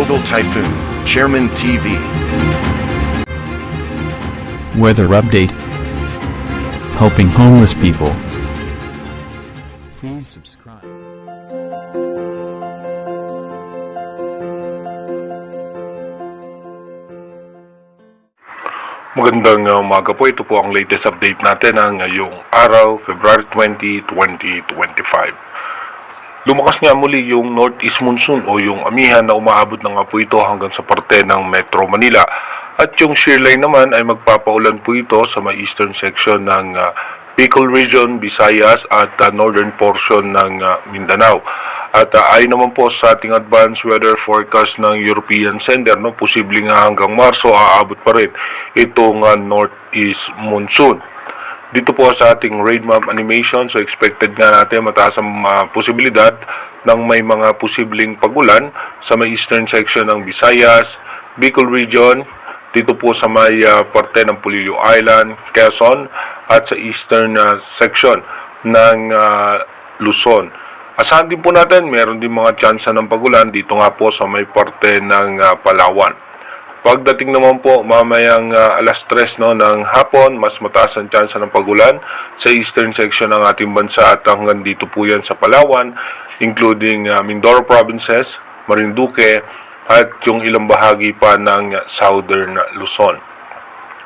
Tropical Typhoon, Chairman TV. Weather update. Helping homeless people. Please subscribe. Magandang umaga po. Ito po ang latest update natin ng ngayong araw, February 20, 2025. Lumakas nga muli yung northeast monsoon o yung amihan na umaabot na nga po ito hanggang sa parte ng Metro Manila. At yung shear line naman ay magpapaulan po ito sa may eastern section ng Bicol Region, Visayas at northern portion ng Mindanao. At ayon naman po sa ating advanced weather forecast ng European Center, posibleng hanggang Marso aabot pa rin itong northeast monsoon. Dito po sa ating rain map animation, so expected nga natin mataas ang posibilidad ng may mga posibleng pagulan sa may eastern section ng Visayas, Bicol Region, dito po sa may parte ng Polillo Island, Quezon, at sa eastern section ng Luzon. Asahan din po natin, meron din mga tsansa ng pagulan dito nga po sa may parte ng Palawan. Pagdating naman po mamayang alas 3 ng hapon, mas mataas ang tsansa ng pagulan sa eastern section ng ating bansa at hanggang dito po yan sa Palawan, including Mindoro Provinces, Marinduque, at yung ilang bahagi pa ng southern Luzon.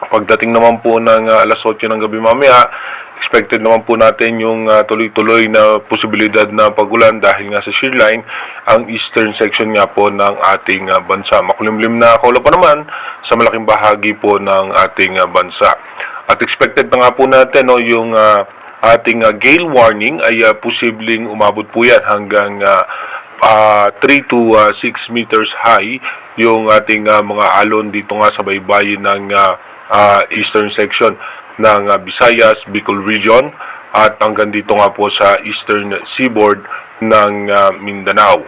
Pagdating naman po ng alas 8 ng gabi mamaya, expected naman po natin yung tuloy-tuloy na posibilidad na pagulan dahil nga sa shear line ang eastern section nga po ng ating bansa. Makulimlim na kaula pa naman sa malaking bahagi po ng ating bansa. At expected na nga po natin yung ating gale warning ay posibleng umabot po yan hanggang 3 to 6 meters high yung ating mga alon dito nga sa baybayin ng eastern section ng Visayas, Bicol Region at hanggang dito nga po sa eastern seaboard ng Mindanao.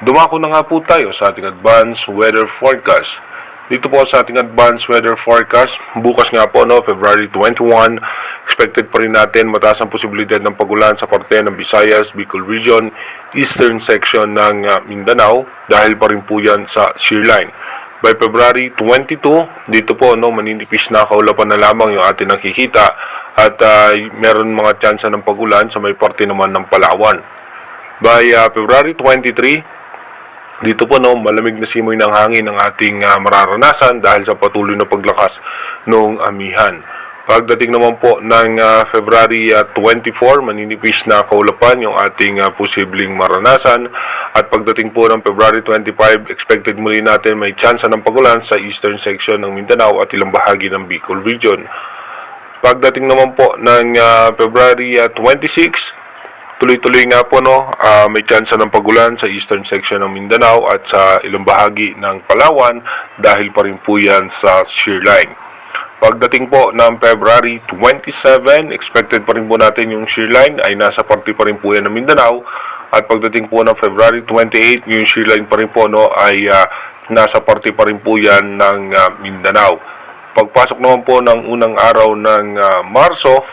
Dumako na nga po tayo sa ating advanced weather forecast. Dito po sa ating advanced weather forecast, bukas nga po, February 21, expected pa rin natin mataas ang posibilidad ng pagulan sa parte ng Visayas, Bicol Region, eastern section ng Mindanao dahil pa rin po yan sa shear line. By February 22, dito po maninipis na kaulapan na lamang yung ating nakikita at meron mga tsansa ng pagulan sa may parte naman ng Palawan. By February 23, dito po malamig na simoy ng hangin ang ating mararanasan dahil sa patuloy na paglakas ng amihan. Pagdating naman po ng February 24, maninipis na kaulapan yung ating posibleng maranasan. At pagdating po ng February 25, expected muli natin may tsansa ng pagulan sa eastern section ng Mindanao at ilang bahagi ng Bicol Region. Pagdating naman po ng February 26, tuloy-tuloy nga po may tsansa ng pagulan sa eastern section ng Mindanao at sa ilang bahagi ng Palawan dahil pa rin po yan sa shear line. Pagdating po ng February 27, expected pa rin po natin yung shear line ay nasa parte pa rin po yan ng Mindanao. At pagdating po ng February 28, yung shear line pa rin po ay nasa parte pa rin po yan ng Mindanao. Pagpasok naman po ng unang araw ng Marso,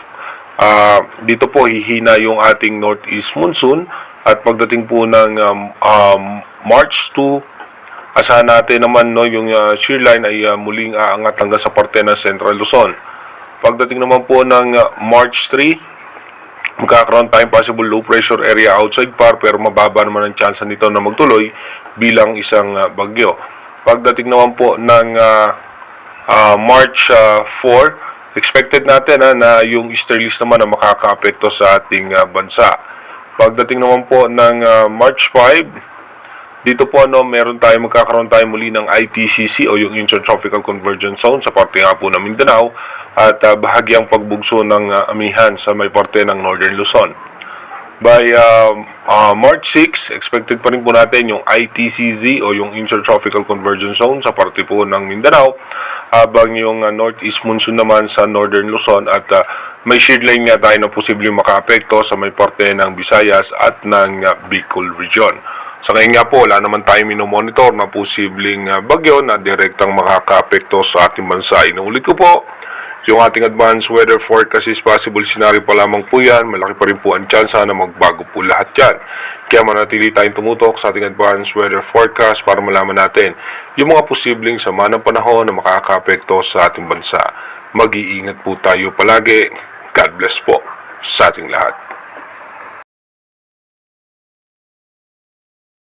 dito po hihina yung ating northeast monsoon. At pagdating po ng March 2, asahan natin naman yung shear line ay muling aangat hanggang sa parte ng Central Luzon. Pagdating naman po ng March 3, magkakaroon tayong possible low pressure area outside PAR pero mababa naman ang chance nito na magtuloy bilang isang bagyo. Pagdating naman po ng March 4, expected natin na yung easterlies naman na makakaapekto sa ating bansa. Pagdating naman po ng March 5, dito po magkakaroon tayo muli ng ITCZ o yung Intertropical Convergence Zone sa parte nga po ng Mindanao at bahagyang pagbugso ng amihan sa may parte ng Northern Luzon. By March 6, expected pa rin po natin yung ITCZ o yung Intertropical Convergence Zone sa parte po ng Mindanao habang yung northeast monsoon naman sa Northern Luzon at may shear line nga tayo na posibleng makaapekto sa may parte ng Visayas at ng Bicol Region. Sa ngayon nga po, wala naman tayo minomonitor na posibleng bagyo na direktang makakaapekto sa ating bansa. Inuulit ko po, Yung ating advanced weather forecast is possible scenario pa lamang po yan. Malaki pa rin po ang tsansa na magbago po lahat yan. Kaya manatili tayong tumutok sa ating advanced weather forecast para malaman natin yung mga posibleng sama ng panahon na makakaapekto sa ating bansa. Mag-iingat po tayo palagi. God bless po sa ating lahat.